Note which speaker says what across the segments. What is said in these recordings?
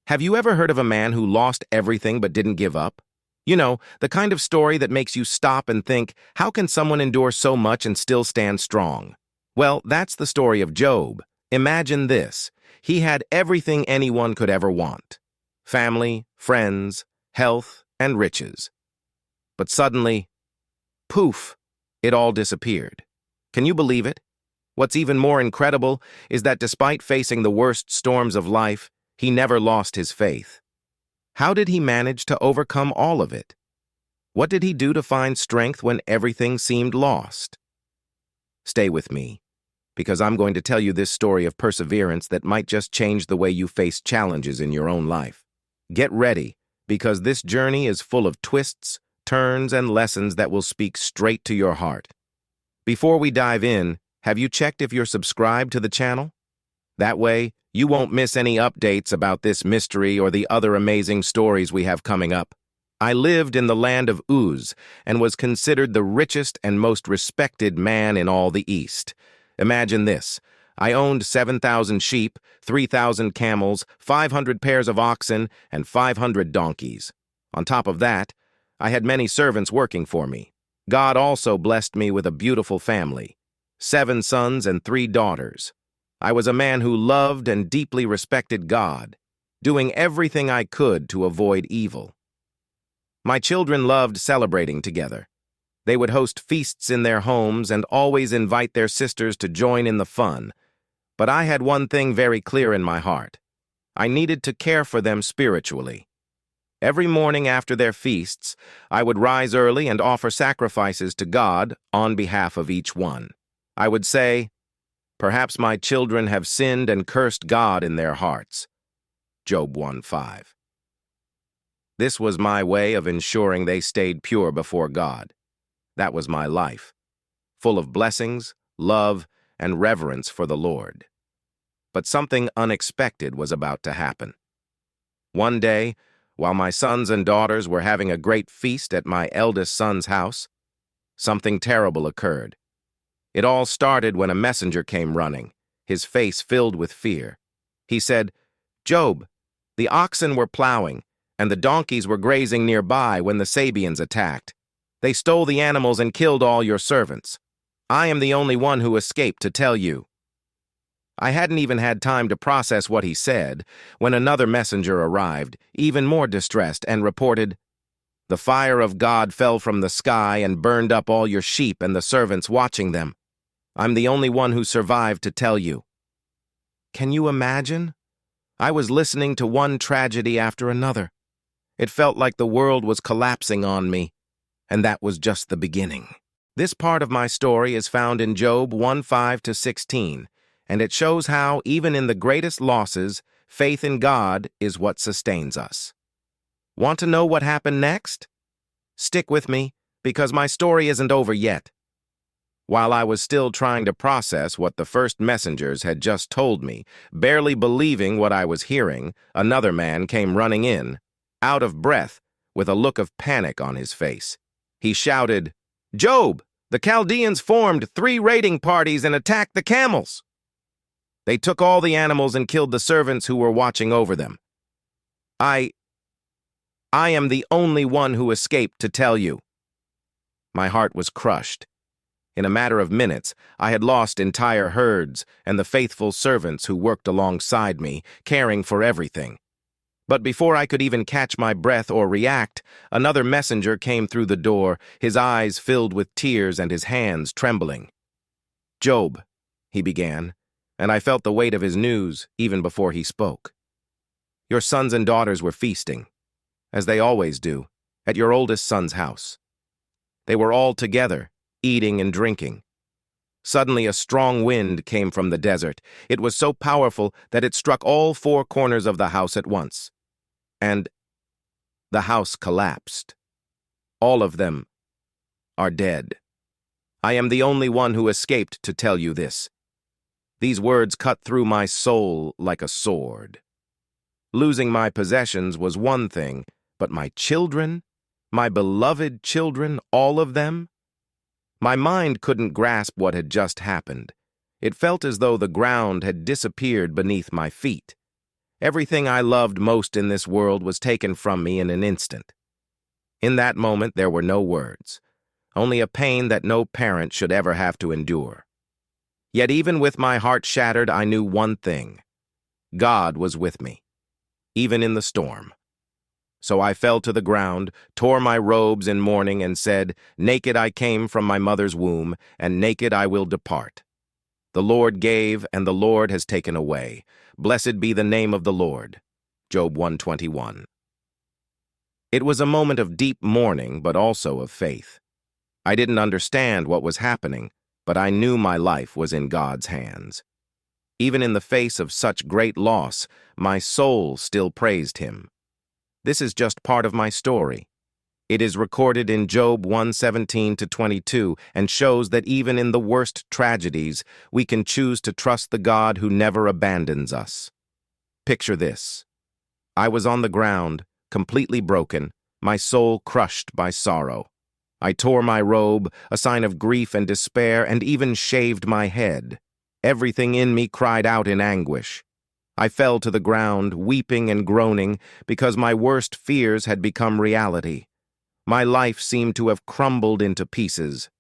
Speaker 1: Have you ever heard of a man who lost everything but didn't give up? You know, the kind of story that makes you stop and think, how can someone endure so much and still stand strong? Well, that's the story of Job. Imagine this. He had everything anyone could ever want. Family, friends, health, and riches. But suddenly, poof, it all disappeared. Can you believe it? What's even more incredible is that despite facing the worst storms of life, he never lost his faith. How did he manage to overcome all of it? What did he do to find strength when everything seemed lost? Stay with me, because I'm going to tell you this story of perseverance that might just change the way you face challenges in your own life. Get ready, because this journey is full of twists, turns, and lessons that will speak straight to your heart. Before we dive in, have you checked if you're subscribed to the channel? That way, you won't miss any updates about this mystery or the other amazing stories we have coming up. I lived in the land of Uz and was considered the richest and most respected man in all the East. Imagine this. I owned 7,000 sheep, 3,000 camels, 500 pairs of oxen, and 500 donkeys. On top of that, I had many servants working for me. God also blessed me with a beautiful family, 7 sons and 3 daughters. I was a man who loved and deeply respected God, doing everything I could to avoid evil. My children loved celebrating together. They would host feasts in their homes and always invite their sisters to join in the fun. But I had one thing very clear in my heart. I needed to care for them spiritually. Every morning after their feasts, I would rise early and offer sacrifices to God on behalf of each one. I would say, "Perhaps my children have sinned and cursed God in their hearts." Job 1:5. This was my way of ensuring they stayed pure before God. That was my life, full of blessings, love, and reverence for the Lord. But something unexpected was about to happen. One day, while my sons and daughters were having a great feast at my eldest son's house, something terrible occurred. It all started when a messenger came running, his face filled with fear. He said, "Job, the oxen were plowing, and the donkeys were grazing nearby when the Sabians attacked. They stole the animals and killed all your servants. I am the only one who escaped to tell you." I hadn't even had time to process what he said when another messenger arrived, even more distressed, and reported, "The fire of God fell from the sky and burned up all your sheep and the servants watching them. I'm the only one who survived to tell you." Can you imagine? I was listening to one tragedy after another. It felt like the world was collapsing on me, and that was just the beginning. This part of my story is found in Job 1:5-16, and it shows how, even in the greatest losses, faith in God is what sustains us. Want to know what happened next? Stick with me, because my story isn't over yet. While I was still trying to process what the first messengers had just told me, barely believing what I was hearing, another man came running in, out of breath, with a look of panic on his face. He shouted, "Job, the Chaldeans formed 3 raiding parties and attacked the camels. They took all the animals and killed the servants who were watching over them. I am the only one who escaped to tell you." My heart was crushed. In a matter of minutes, I had lost entire herds and the faithful servants who worked alongside me, caring for everything. But before I could even catch my breath or react, another messenger came through the door, his eyes filled with tears and his hands trembling. "Job," he began, and I felt the weight of his news even before he spoke. "Your sons and daughters were feasting, as they always do, at your oldest son's house. They were all together, eating and drinking. Suddenly a strong wind came from the desert. It was so powerful that it struck all 4 corners of the house at once. And the house collapsed. All of them are dead. I am the only one who escaped to tell you this." These words cut through my soul like a sword. Losing my possessions was one thing, but my children, my beloved children, all of them? My mind couldn't grasp what had just happened. It felt as though the ground had disappeared beneath my feet. Everything I loved most in this world was taken from me in an instant. In that moment, there were no words, only a pain that no parent should ever have to endure. Yet even with my heart shattered, I knew one thing. God was with me, even in the storm. So I fell to the ground, tore my robes in mourning, and said, "Naked I came from my mother's womb, and naked I will depart. The Lord gave, and the Lord has taken away. Blessed be the name of the Lord." Job 121. It was a moment of deep mourning, but also of faith. I didn't understand what was happening, but I knew my life was in God's hands. Even in the face of such great loss, my soul still praised Him. This is just part of my story. It is recorded in Job 1:17-22 and shows that even in the worst tragedies, we can choose to trust the God who never abandons us. Picture this. I was on the ground, completely broken, my soul crushed by sorrow. I tore my robe, a sign of grief and despair, and even shaved my head. Everything in me cried out in anguish. I fell to the ground, weeping and groaning, because my worst fears had become reality. My life seemed to have crumbled into pieces.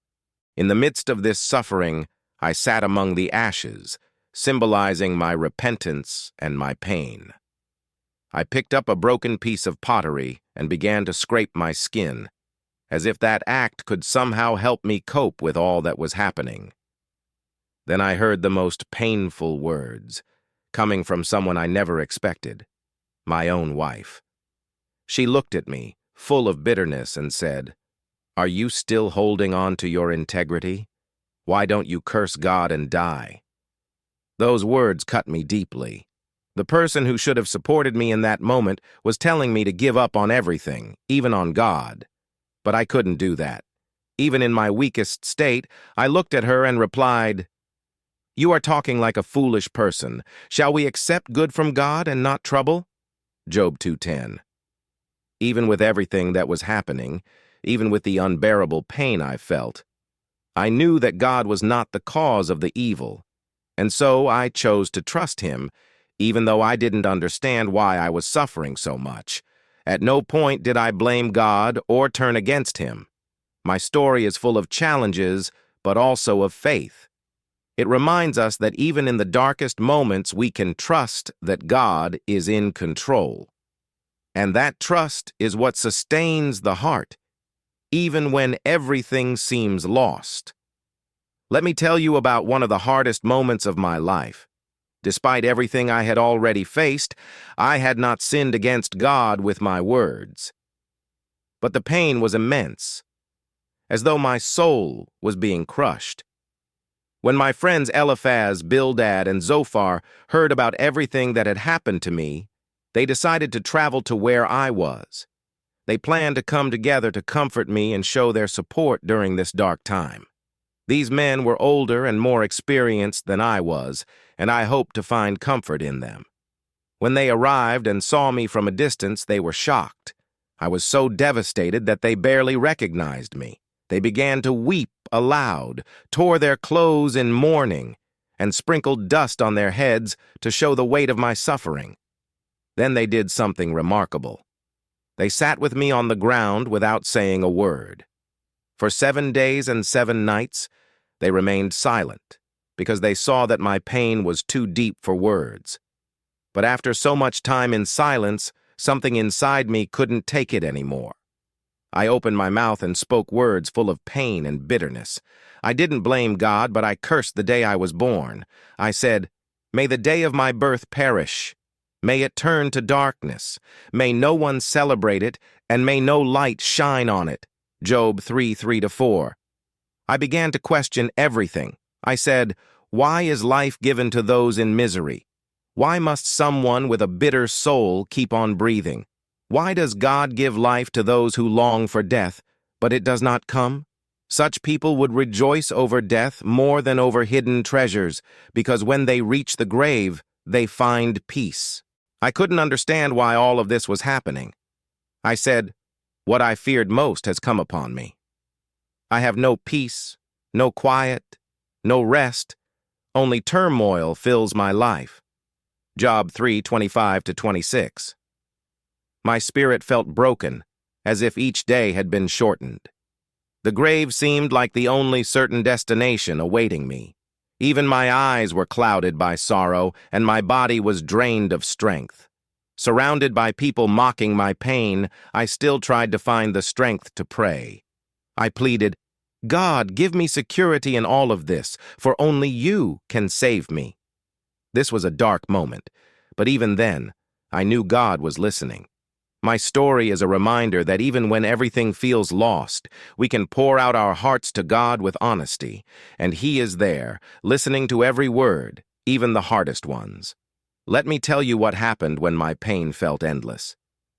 Speaker 1: In the midst of this suffering, I sat among the ashes, symbolizing my repentance and my pain. I picked up a broken piece of pottery and began to scrape my skin, as if that act could somehow help me cope with all that was happening. Then I heard the most painful words, coming from someone I never expected, my own wife. She looked at me, full of bitterness, and said, "Are you still holding on to your integrity? Why don't you curse God and die?" Those words cut me deeply. The person who should have supported me in that moment was telling me to give up on everything, even on God. But I couldn't do that. Even in my weakest state, I looked at her and replied, "You are talking like a foolish person. Shall we accept good from God and not trouble?" Job 2:10. Even with everything that was happening, even with the unbearable pain I felt, I knew that God was not the cause of the evil, and so I chose to trust Him, even though I didn't understand why I was suffering so much. At no point did I blame God or turn against Him. My story is full of challenges, but also of faith. It reminds us that even in the darkest moments, we can trust that God is in control. And that trust is what sustains the heart, even when everything seems lost. Let me tell you about one of the hardest moments of my life. Despite everything I had already faced, I had not sinned against God with my words. But the pain was immense, as though my soul was being crushed. When my friends Eliphaz, Bildad, and Zophar heard about everything that had happened to me, they decided to travel to where I was. They planned to come together to comfort me and show their support during this dark time. These men were older and more experienced than I was, and I hoped to find comfort in them. When they arrived and saw me from a distance, they were shocked. I was so devastated that they barely recognized me. They began to weep aloud, tore their clothes in mourning, and sprinkled dust on their heads to show the weight of my suffering. Then they did something remarkable. They sat with me on the ground without saying a word. For 7 days and 7 nights, they remained silent, because they saw that my pain was too deep for words. But after so much time in silence, something inside me couldn't take it anymore. I opened my mouth and spoke words full of pain and bitterness. I didn't blame God, but I cursed the day I was born. I said, "May the day of my birth perish. May it turn to darkness. May no one celebrate it, and may no light shine on it." Job 3:3-4. I began to question everything. I said, "Why is life given to those in misery? Why must someone with a bitter soul keep on breathing? Why does God give life to those who long for death, but it does not come?" Such people would rejoice over death more than over hidden treasures, because when they reach the grave, they find peace. I couldn't understand why all of this was happening. I said, "What I feared most has come upon me. I have no peace, no quiet, no rest. Only turmoil fills my life." Job 3:25-26. My spirit felt broken, as if each day had been shortened. The grave seemed like the only certain destination awaiting me. Even my eyes were clouded by sorrow, and my body was drained of strength. Surrounded by people mocking my pain, I still tried to find the strength to pray. I pleaded, "God, give me security in all of this, for only you can save me." This was a dark moment, but even then, I knew God was listening. My story is a reminder that even when everything feels lost, we can pour out our hearts to God with honesty, and He is there, listening to every word, even the hardest ones. Let me tell you what happened when my pain felt endless.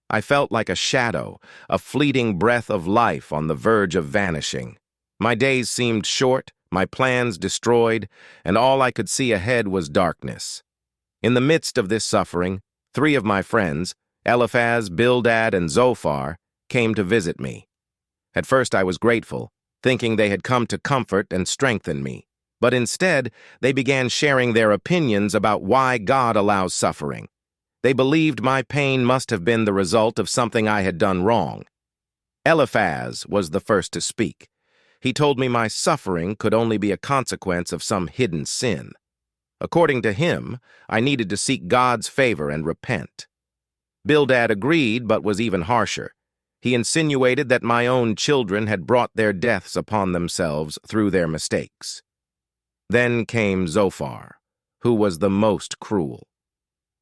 Speaker 1: I felt like a shadow, a fleeting breath of life on the verge of vanishing. My days seemed short, my plans destroyed, and all I could see ahead was darkness. In the midst of this suffering, 3 of my friends, Eliphaz, Bildad, and Zophar, came to visit me. At first I was grateful, thinking they had come to comfort and strengthen me. But instead, they began sharing their opinions about why God allows suffering. They believed my pain must have been the result of something I had done wrong. Eliphaz was the first to speak. He told me my suffering could only be a consequence of some hidden sin. According to him, I needed to seek God's favor and repent. Bildad agreed, but was even harsher. He insinuated that my own children had brought their deaths upon themselves through their mistakes. Then came Zophar, who was the most cruel.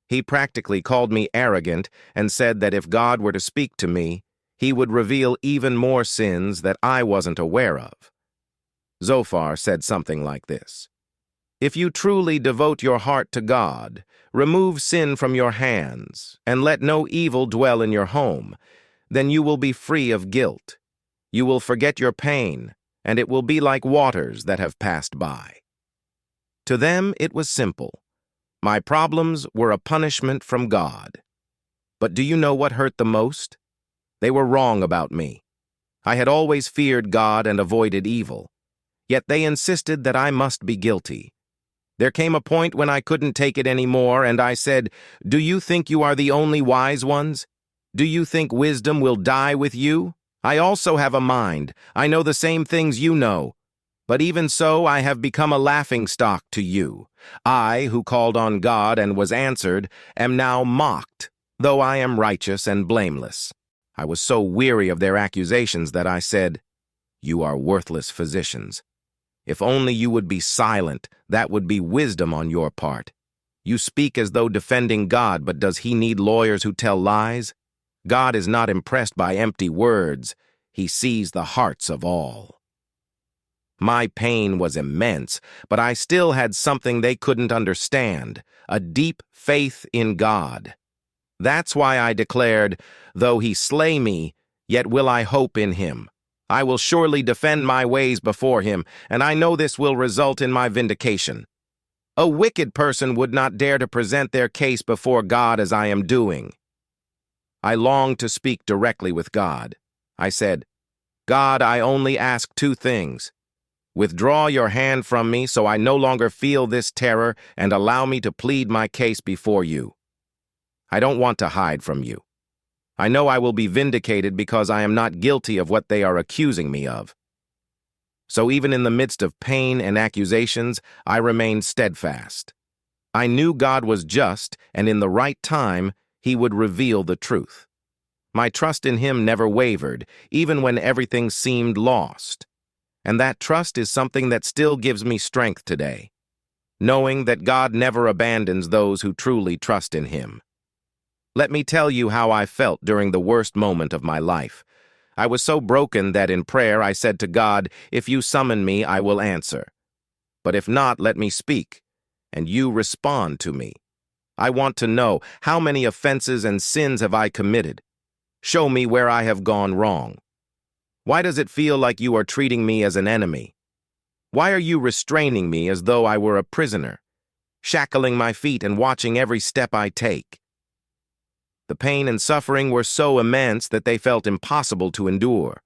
Speaker 1: He practically called me arrogant and said that if God were to speak to me, He would reveal even more sins that I wasn't aware of. Zophar said something like this: "If you truly devote your heart to God, remove sin from your hands, and let no evil dwell in your home, then you will be free of guilt. You will forget your pain, and it will be like waters that have passed by." To them, it was simple. My problems were a punishment from God. But do you know what hurt the most? They were wrong about me. I had always feared God and avoided evil. Yet they insisted that I must be guilty. There came a point when I couldn't take it anymore, and I said, "Do you think you are the only wise ones? Do you think wisdom will die with you? I also have a mind. I know the same things you know. But even so, I have become a laughingstock to you. I, who called on God and was answered, am now mocked, though I am righteous and blameless." I was so weary of their accusations that I said, "You are worthless physicians. If only you would be silent, that would be wisdom on your part. You speak as though defending God, but does He need lawyers who tell lies? God is not impressed by empty words. He sees the hearts of all." My pain was immense, but I still had something they couldn't understand, a deep faith in God. That's why I declared, "Though He slay me, yet will I hope in Him. I will surely defend my ways before Him, and I know this will result in my vindication." A wicked person would not dare to present their case before God as I am doing. I longed to speak directly with God. I said, "God, I only ask 2 things. Withdraw your hand from me so I no longer feel this terror, and allow me to plead my case before you. I don't want to hide from you. I know I will be vindicated because I am not guilty of what they are accusing me of." So even in the midst of pain and accusations, I remained steadfast. I knew God was just, and in the right time, He would reveal the truth. My trust in Him never wavered, even when everything seemed lost. And that trust is something that still gives me strength today, knowing that God never abandons those who truly trust in Him. Let me tell you how I felt during the worst moment of my life. I was so broken that in prayer I said to God, "If you summon me, I will answer. But if not, let me speak, and you respond to me. I want to know, how many offenses and sins have I committed? Show me where I have gone wrong. Why does it feel like you are treating me as an enemy? Why are you restraining me as though I were a prisoner, shackling my feet and watching every step I take?" The pain and suffering were so immense that they felt impossible to endure.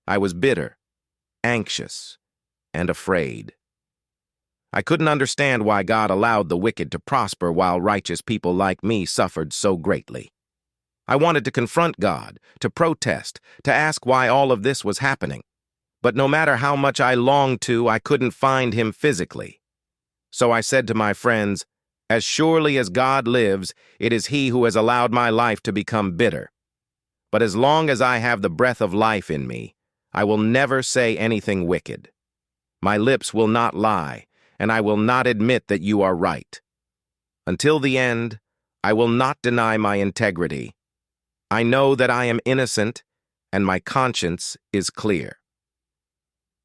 Speaker 1: I was bitter, anxious, and afraid. I couldn't understand why God allowed the wicked to prosper while righteous people like me suffered so greatly. I wanted to confront God, to protest, to ask why all of this was happening. But no matter how much I longed to, I couldn't find him physically. So I said to my friends, as surely as God lives, it is he who has allowed my life to become bitter. But as long as I have the breath of life in me, I will never say anything wicked. My lips will not lie, and I will not admit that you are right. Until the end, I will not deny my integrity. I know that I am innocent, and my conscience is clear.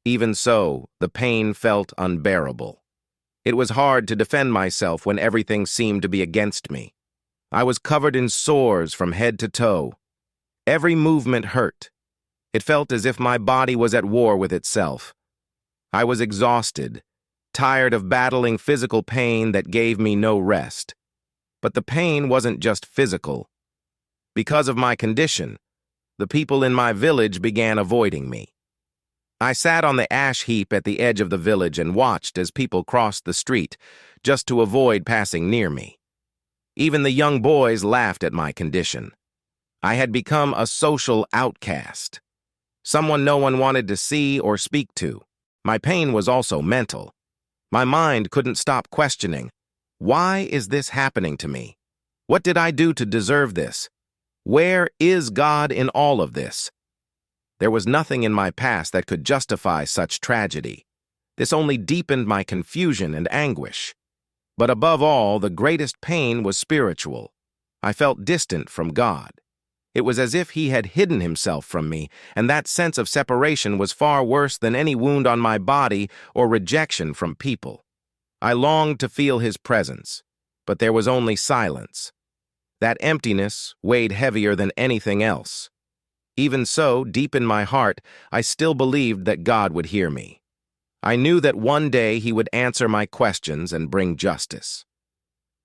Speaker 1: Even so, the pain felt unbearable. It was hard to defend myself when everything seemed to be against me. I was covered in sores from head to toe. Every movement hurt. It felt as if my body was at war with itself. I was exhausted, tired of battling physical pain that gave me no rest. But the pain wasn't just physical. Because of my condition, the people in my village began avoiding me. I sat on the ash heap at the edge of the village and watched as people crossed the street just to avoid passing near me. Even the young boys laughed at my condition. I had become a social outcast, someone no one wanted to see or speak to. My pain was also mental. My mind couldn't stop questioning, why is this happening to me? What did I do to deserve this? Where is God in all of this? There was nothing in my past that could justify such tragedy. This only deepened my confusion and anguish. But above all, the greatest pain was spiritual. I felt distant from God. It was as if he had hidden himself from me, and that sense of separation was far worse than any wound on my body or rejection from people. I longed to feel his presence, but there was only silence. That emptiness weighed heavier than anything else. Even so, deep in my heart, I still believed that God would hear me. I knew that one day he would answer my questions and bring justice.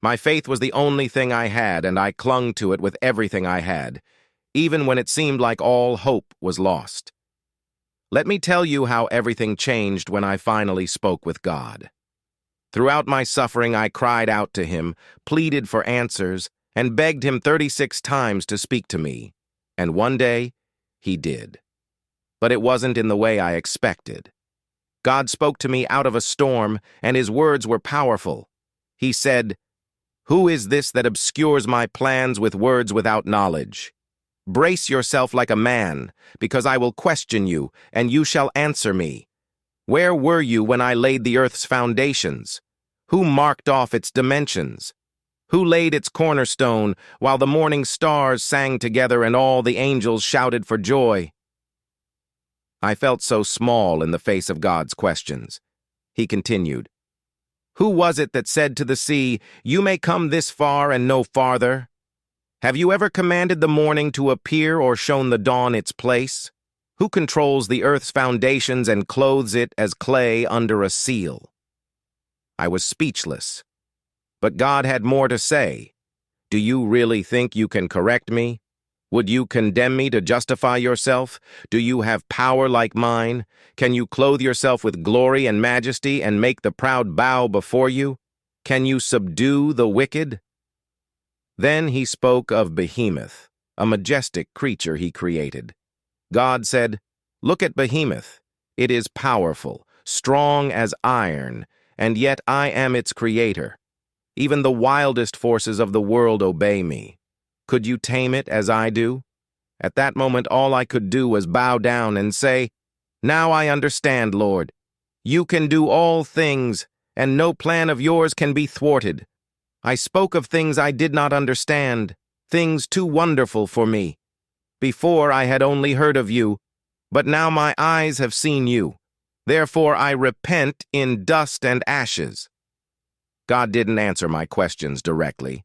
Speaker 1: My faith was the only thing I had, and I clung to it with everything I had, even when it seemed like all hope was lost. Let me tell you how everything changed when I finally spoke with God. Throughout my suffering, I cried out to him, pleaded for answers, and begged him 36 times to speak to me. And one day, he did. But it wasn't in the way I expected. God spoke to me out of a storm, and his words were powerful. He said, "Who is this that obscures my plans with words without knowledge? Brace yourself like a man, because I will question you, and you shall answer me. Where were you when I laid the earth's foundations? Who marked off its dimensions? Who laid its cornerstone while the morning stars sang together and all the angels shouted for joy?" I felt so small in the face of God's questions. He continued, "Who was it that said to the sea, 'You may come this far and no farther'? Have you ever commanded the morning to appear or shown the dawn its place? Who controls the earth's foundations and clothes it as clay under a seal?" I was speechless. But God had more to say. "Do you really think you can correct me? Would you condemn me to justify yourself? Do you have power like mine? Can you clothe yourself with glory and majesty and make the proud bow before you? Can you subdue the wicked?" Then he spoke of Behemoth, a majestic creature he created. God said, "Look at Behemoth. It is powerful, strong as iron, and yet I am its creator. Even the wildest forces of the world obey me. Could you tame it as I do?" At that moment, all I could do was bow down and say, "Now I understand, Lord. You can do all things, and no plan of yours can be thwarted. I spoke of things I did not understand, things too wonderful for me. Before I had only heard of you, but now my eyes have seen you. Therefore I repent in dust and ashes." God didn't answer my questions directly,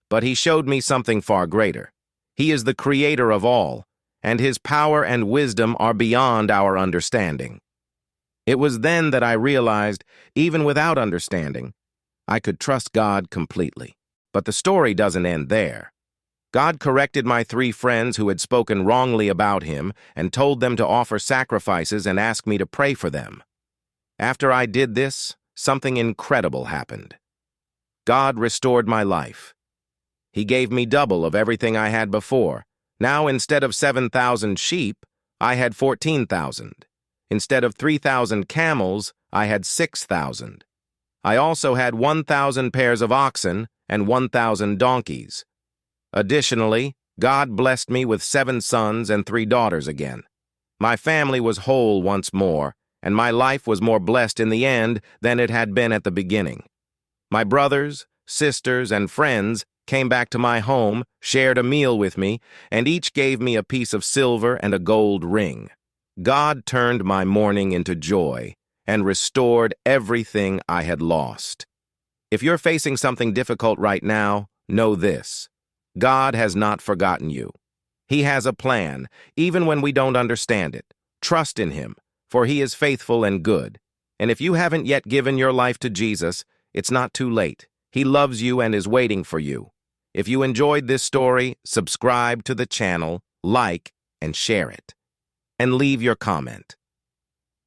Speaker 1: but he showed me something far greater. He is the creator of all, and his power and wisdom are beyond our understanding. It was then that I realized, even without understanding, I could trust God completely. But the story doesn't end there. God corrected my 3 friends who had spoken wrongly about him and told them to offer sacrifices and ask me to pray for them. After I did this, something incredible happened. God restored my life. He gave me double of everything I had before. Now, instead of 7,000 sheep, I had 14,000. Instead of 3,000 camels, I had 6,000. I also had 1,000 pairs of oxen and 1,000 donkeys. Additionally, God blessed me with 7 sons and 3 daughters again. My family was whole once more, and my life was more blessed in the end than it had been at the beginning. My brothers, sisters, and friends came back to my home, shared a meal with me, and each gave me a piece of silver and a gold ring. God turned my mourning into joy and restored everything I had lost. If you're facing something difficult right now, know this: God has not forgotten you. He has a plan, even when we don't understand it. Trust in Him, for He is faithful and good. And if you haven't yet given your life to Jesus, it's not too late. He loves you and is waiting for you. If you enjoyed this story, subscribe to the channel, like, and share it. And leave your comment.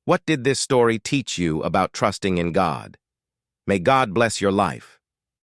Speaker 1: What did this story teach you about trusting in God? May God bless your life.